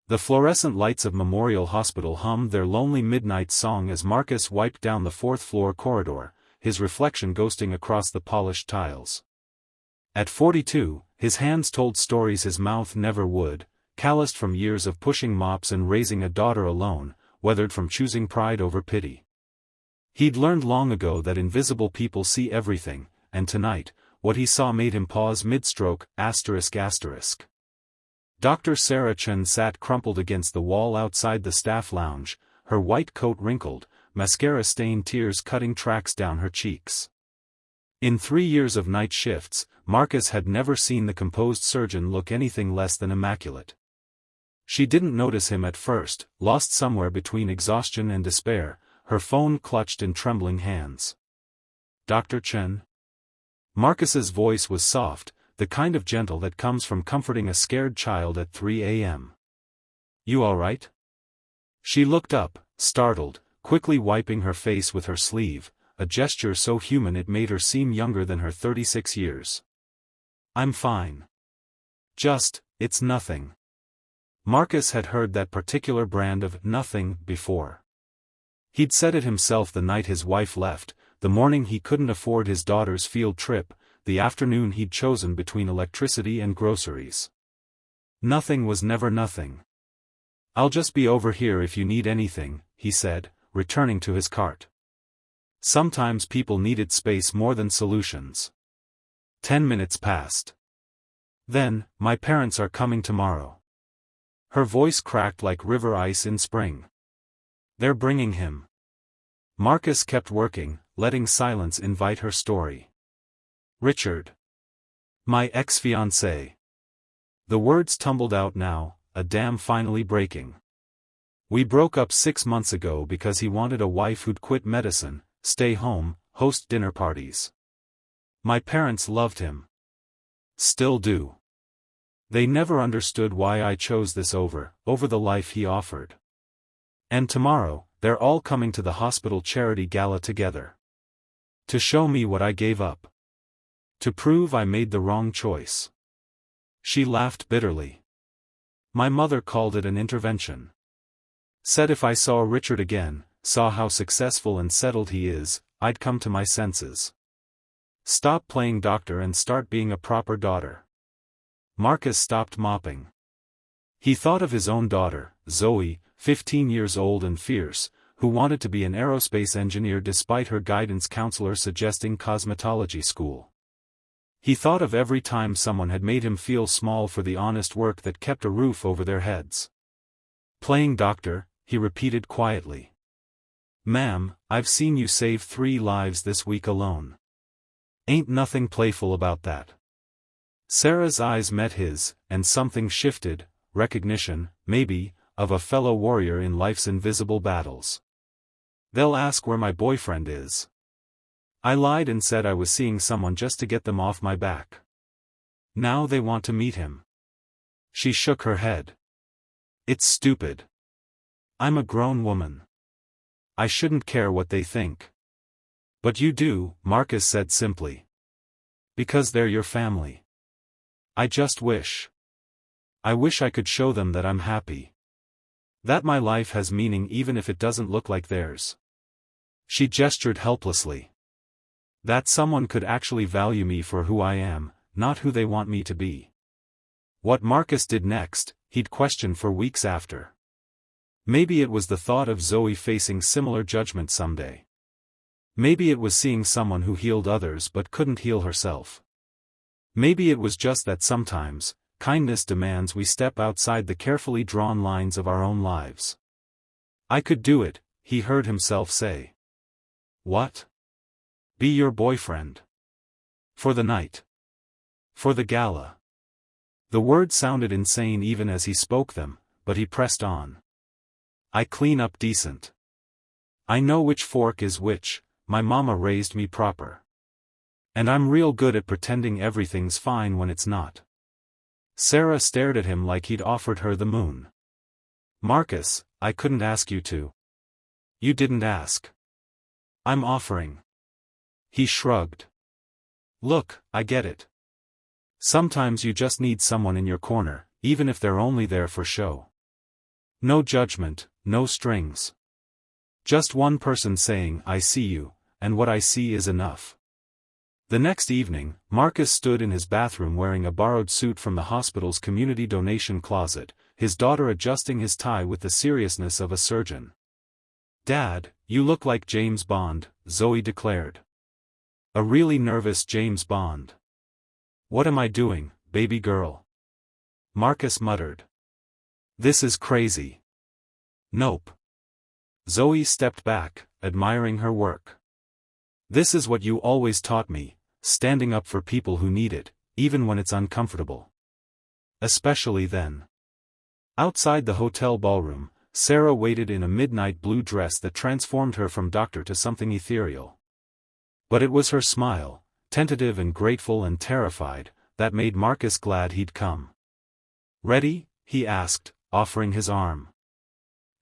The fluorescent lights of Memorial Hospital hummed their lonely midnight song as Marcus wiped down the fourth-floor corridor, his reflection ghosting across the polished tiles. At 42, his hands told stories his mouth never would, calloused from years of pushing mops and raising a daughter alone, weathered from choosing pride over pity. He'd learned long ago that invisible people see everything, and tonight, what he saw made him pause mid-stroke, ****. Dr. Sarah Chen sat crumpled against the wall outside the staff lounge, her white coat wrinkled, mascara-stained tears cutting tracks down her cheeks. In 3 years of night shifts, Marcus had never seen the composed surgeon look anything less than immaculate. She didn't notice him at first, lost somewhere between exhaustion and despair, her phone clutched in trembling hands. "Dr. Chen?" Marcus's voice was soft, the kind of gentle that comes from comforting a scared child at 3 a.m. "You all right?" She looked up, startled, quickly wiping her face with her sleeve, a gesture so human it made her seem younger than her 36 years. "I'm fine. It's nothing." Marcus had heard that particular brand of nothing before. He'd said it himself the night his wife left, the morning he couldn't afford his daughter's field trip, the afternoon he'd chosen between electricity and groceries. Nothing was never nothing. "I'll just be over here if you need anything," he said, returning to his cart. Sometimes people needed space more than solutions. 10 minutes passed. Then, "My parents are coming tomorrow." Her voice cracked like river ice in spring. "They're bringing him." Marcus kept working, letting silence invite her story. "Richard. My ex-fiancé." The words tumbled out now, a dam finally breaking. "We broke up 6 months ago because he wanted a wife who'd quit medicine, stay home, host dinner parties. My parents loved him. Still do. They never understood why I chose this over the life he offered. And tomorrow, they're all coming to the hospital charity gala together. To show me what I gave up. To prove I made the wrong choice." She laughed bitterly. "My mother called it an intervention. Said if I saw Richard again, saw how successful and settled he is, I'd come to my senses. Stop playing doctor and start being a proper daughter." Marcus stopped mopping. He thought of his own daughter, Zoe, 15 years old and fierce, who wanted to be an aerospace engineer despite her guidance counselor suggesting cosmetology school. He thought of every time someone had made him feel small for the honest work that kept a roof over their heads. "Playing doctor," he repeated quietly. "Ma'am, I've seen you save 3 lives this week alone. Ain't nothing playful about that." Sarah's eyes met his, and something shifted, recognition, maybe, of a fellow warrior in life's invisible battles. "They'll ask where my boyfriend is. I lied and said I was seeing someone just to get them off my back. Now they want to meet him." She shook her head. "It's stupid. I'm a grown woman. I shouldn't care what they think." "But you do," Marcus said simply. "Because they're your family. I just wish. I wish I could show them that I'm happy. That my life has meaning even if it doesn't look like theirs." She gestured helplessly. "That someone could actually value me for who I am, not who they want me to be." What Marcus did next, he'd question for weeks after. Maybe it was the thought of Zoe facing similar judgment someday. Maybe it was seeing someone who healed others but couldn't heal herself. Maybe it was just that sometimes, kindness demands we step outside the carefully drawn lines of our own lives. "I could do it," he heard himself say. "What?" "Be your boyfriend. For the night. For the gala." The words sounded insane even as he spoke them, but he pressed on. "I clean up decent. I know which fork is which, my mama raised me proper. And I'm real good at pretending everything's fine when it's not." Sarah stared at him like he'd offered her the moon. "Marcus, I couldn't ask you to." "You didn't ask. I'm offering." He shrugged. "Look, I get it. Sometimes you just need someone in your corner, even if they're only there for show. No judgment, no strings. Just one person saying, I see you, and what I see is enough. The next evening, Marcus stood in his bathroom wearing a borrowed suit from the hospital's community donation closet, his daughter adjusting his tie with the seriousness of a surgeon. "Dad, you look like James Bond," Zoe declared. "A really nervous James Bond." "What am I doing, baby girl?" Marcus muttered. "This is crazy." "Nope." Zoe stepped back, admiring her work. "This is what you always taught me, standing up for people who need it, even when it's uncomfortable. Especially then." Outside the hotel ballroom, Sarah waited in a midnight blue dress that transformed her from doctor to something ethereal. But it was her smile, tentative and grateful and terrified, that made Marcus glad he'd come. "Ready?" he asked, offering his arm.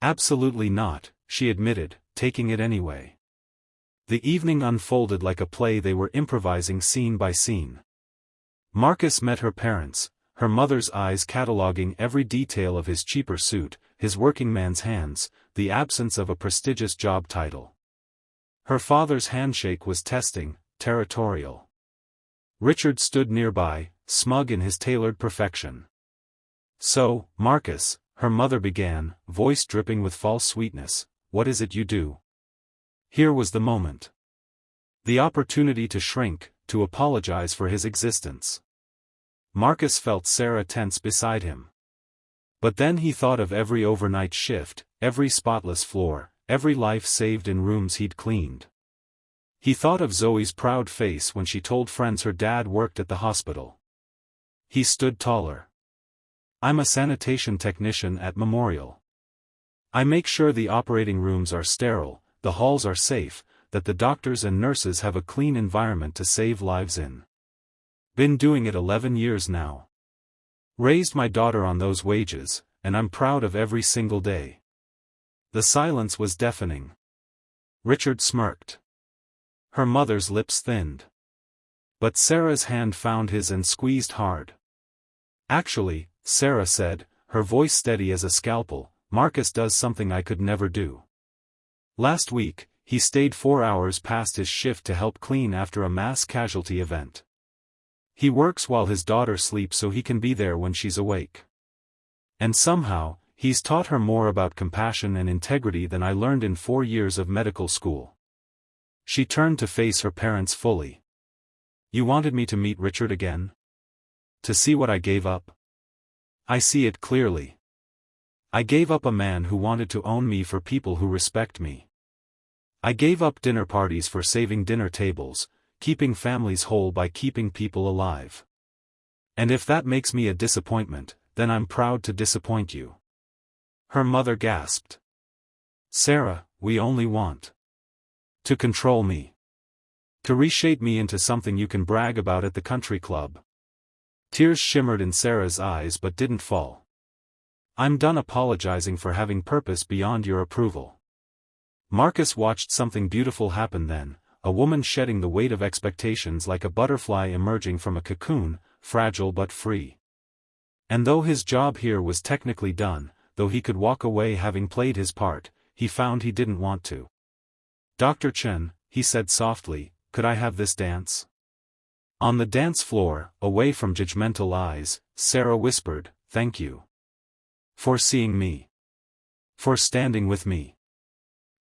"Absolutely not," she admitted, taking it anyway. The evening unfolded like a play they were improvising scene by scene. Marcus met her parents, her mother's eyes cataloging every detail of his cheaper suit, his working man's hands, the absence of a prestigious job title. Her father's handshake was testing, territorial. Richard stood nearby, smug in his tailored perfection. "So, Marcus," her mother began, voice dripping with false sweetness, "what is it you do?" Here was the moment. The opportunity to shrink, to apologize for his existence. Marcus felt Sarah tense beside him. But then he thought of every overnight shift, every spotless floor, every life saved in rooms he'd cleaned. He thought of Zoe's proud face when she told friends her dad worked at the hospital. He stood taller. "I'm a sanitation technician at Memorial. I make sure the operating rooms are sterile, the halls are safe, that the doctors and nurses have a clean environment to save lives in. Been doing it 11 years now. Raised my daughter on those wages, and I'm proud of every single day." The silence was deafening. Richard smirked. Her mother's lips thinned. But Sarah's hand found his and squeezed hard. "Actually," Sarah said, her voice steady as a scalpel, "Marcus does something I could never do. Last week, he stayed 4 hours past his shift to help clean after a mass casualty event. He works while his daughter sleeps so he can be there when she's awake. And somehow, he's taught her more about compassion and integrity than I learned in 4 years of medical school." She turned to face her parents fully. "You wanted me to meet Richard again? To see what I gave up? I see it clearly. I gave up a man who wanted to own me for people who respect me. I gave up dinner parties for saving dinner tables, keeping families whole by keeping people alive. And if that makes me a disappointment, then I'm proud to disappoint you." Her mother gasped. "Sarah, we only want to control me. To reshape me into something you can brag about at the country club." Tears shimmered in Sarah's eyes but didn't fall. "I'm done apologizing for having purpose beyond your approval." Marcus watched something beautiful happen then, a woman shedding the weight of expectations like a butterfly emerging from a cocoon, fragile but free. And though his job here was technically done, though he could walk away having played his part, he found he didn't want to. "Dr. Chen," he said softly, "could I have this dance?" On the dance floor, away from judgmental eyes, Sarah whispered, "Thank you. For seeing me. For standing with me."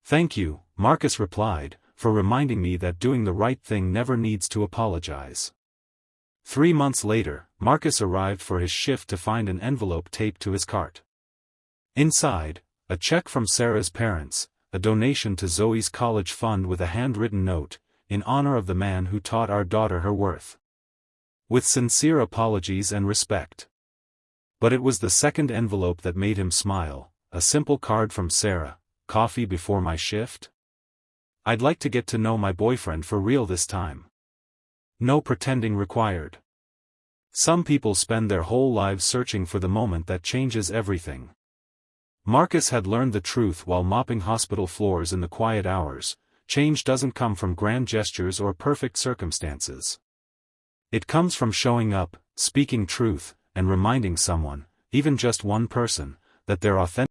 "Thank you," Marcus replied, "for reminding me that doing the right thing never needs to apologize." 3 months later, Marcus arrived for his shift to find an envelope taped to his cart. Inside, a check from Sarah's parents, a donation to Zoe's college fund with a handwritten note, "In honor of the man who taught our daughter her worth. With sincere apologies and respect." But it was the second envelope that made him smile, a simple card from Sarah, "Coffee before my shift? I'd like to get to know my boyfriend for real this time. No pretending required." Some people spend their whole lives searching for the moment that changes everything. Marcus had learned the truth while mopping hospital floors in the quiet hours: change doesn't come from grand gestures or perfect circumstances. It comes from showing up, speaking truth, and reminding someone, even just one person, that they're authentic.